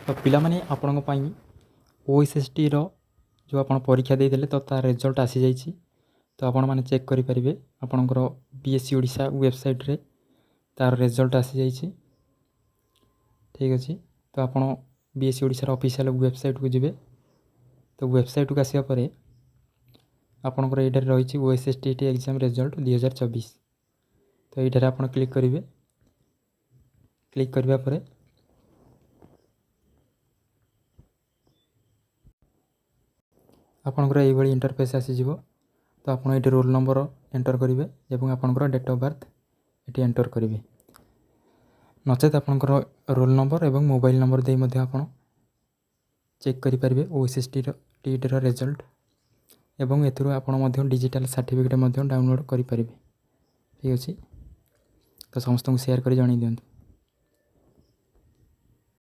तो पिलामाने आपणଙ୍କ ପାଇଁ OSST ର जो आपण परीक्षा देइदेले तो तार रिजल्ट आसी जाइछि। तो आपण माने चेक करि परिबे आपणकर BSc ओडिशा वेबसाइट रे तार रिजल्ट आसी जाइछि। ठीक अछि। तो आपण BSc ओडिशा रो ऑफिशियल वेबसाइट को जिबे। तो वेबसाइट को आसिया परे आपणकर एटार रहिछि OSST एग्जाम रिजल्ट 2024। तो एटार आपण क्लिक करिवे। क्लिक करबा परे आपणकर एई भली इंटरफेस आसी जिवो। तो आपण एटी रोल नंबर एंटर करिवे एवं आपणकर डेट ऑफ बर्थ एटी एंटर करिवे। नचेत आपणकर रोल नंबर एवं मोबाइल नंबर दे मध्ये आपण चेक करि परिवे OSST रो रिजल्ट एवं एथुरो आपण मध्ये डिजिटल सर्टिफिकेट मध्ये डाउनलोड करि परिवे। ठीक अछि। तो समस्त को शेयर करि जणै दियंतु।